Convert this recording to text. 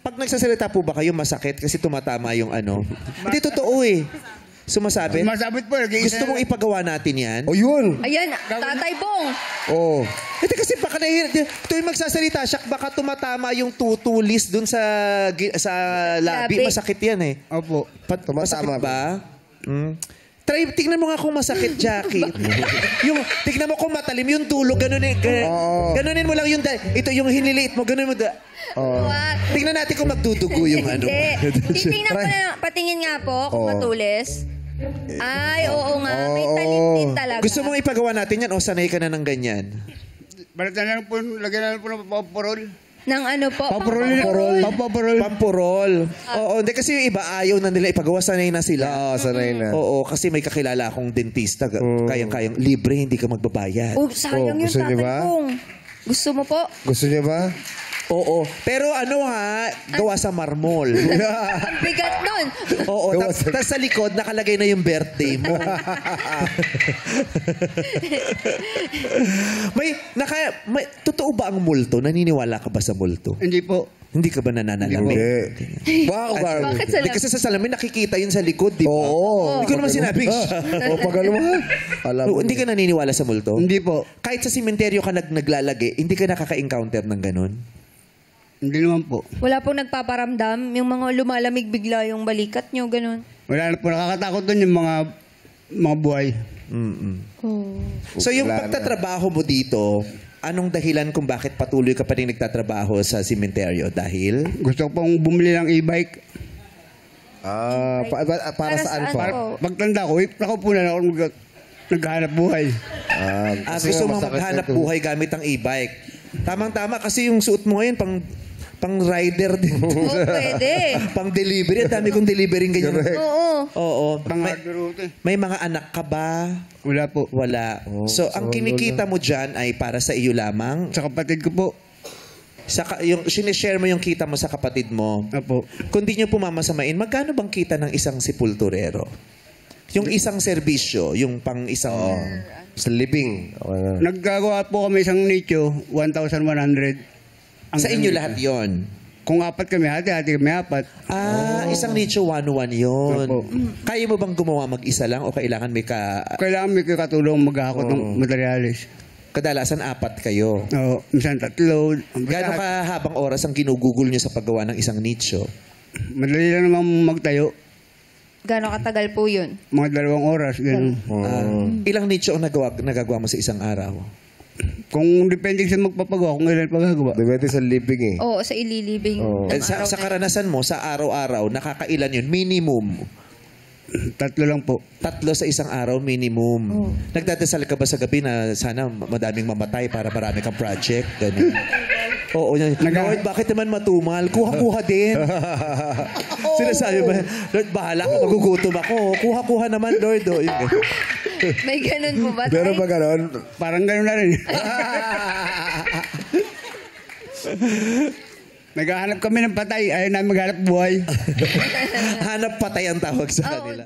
Pag nagsasalita po ba kayo, masakit kasi tumatama yung ano? Hindi totoo eh. Sumasabit? Sumasabit po. Gusto mong ipagawa natin yan? O yun. Ayan, Tatay Bong. Oh. Ito kasi baka tuwing magsasalita siya, baka tumatama yung tutulis dun sa labi. Labi. Masakit yan eh. Opo. Masakit ba? Try, tingnan mo nga kung masakit, Jackie. Yung, tingnan mo kung matalim, yung dulo, ganunin, ganunin mo lang yung, ito yung hiniliit mo, ganunin mo. Tingnan natin kung magdudugo yung ano. Titingnan ko na, patingin nga po kung matulis. Ay, oo nga, may talim din talaga. Gusto mong ipagawa natin yan o sanay ka na ng ganyan? Balatan na lang po, lagyan na lang po ng paporol. Nang ano po? Paporol. Pampurol. Oo, hindi kasi yung iba ayaw na nila ipagawa, sanay na sila. Oo, sanay na. Oo, kasi may kakilala akong dentista, kayang-kayang libre, hindi ka magbabayad. Oh, sayang yung gusto niyo Tatay ba? Bong. Gusto mo po? Gusto niya ba? Oo, pero ano ha, gawa sa marmol. Ang bigat nun. Oo, tapos sa likod nakalagay na yung birthday mo. Totoo ba ang multo? Naniniwala ka ba sa multo? Hindi po. Hindi ka ba nananalamin? Bakit sa Kasi sa salamin nakikita yun sa likod, di ba? Oo. Hindi ko naman sinabing O pag ano mo, alam mo. Hindi ka naniniwala sa multo? Hindi po. Kahit sa simenteryo ka naglalagay, hindi ka nakaka-encounter ng ganun? Hindi naman po. Wala pong nagpaparamdam. Yung mga lumalamig bigla yung balikat nyo, ganun. Wala na po. Nakakatakot doon yung mga buhay. Oh. So yung Wala na. pagtatrabaho mo dito, anong dahilan kung bakit patuloy ka pa rin nagtatrabaho sa simenteryo? Dahil? Gusto ko pong bumili ng e-bike. Para saan saan pa? po? Pagtanda ko, nakaupo na ako naghahanap buhay. Gusto mo maghanap buhay gamit ang e-bike. Tamang-tama kasi yung suot mo ngayon pang rider din. Oo, pwede. Pang delivery. Ang dami kong delivering ganyan. Oo. Oo. Pang-hard route. May mga anak ka ba? Wala po. Wala. So, ang kinikita mo dyan ay para sa iyo lamang? Sa kapatid ko po. Yung sinishare mo yung kita mo sa kapatid mo. Opo. Kung di nyo pumamasamain, magkano bang kita ng isang sepulturero? Yung isang serbisyo, yung pang isang... Sa living. Naggagawa po kami isang nicho, 1,100. Sa inyo lahat yon. Kung apat kami, hati-hati kami apat. Isang nicho 101 yun. Opo. Kaya mo bang gumawa mag-isa lang o kailangan may Kailangan may katulong maghahakot ng materialis. kadalasan apat kayo? Oo, minsan tatlo. Gaano kahabang oras ang ginugugol nyo sa paggawa ng isang nicho? Madali lang naman magtayo. Gano'ng katagal po yun? Mga 2 oras, gano'n. Ilang nicho ang nagagawa mo sa isang araw? Kung depende sa magpapagawa, kung ilan pagagawa. Depende sa living eh. Oo, sa ililibing. Sa karanasan mo, sa araw-araw, nakakailan yun? Minimum. 3 lang po. 3 sa isang araw, minimum. Nagdadasal ka ba sa gabi na sana madaming mamatay para marami kang project? Ganun. Oo. Lord, bakit naman matumal? Kuha-kuha din. Sinasabi ba, Lord, bahala ka, magugutom ako. Kuha-kuha naman, Lord. Oh, yun. May ganun po ba? Pero ba ganon? Parang gano'n na rin. Naghahanap kami ng patay. Ayaw namin maghanap buhay. Hanap patay ang tawag sa kanila.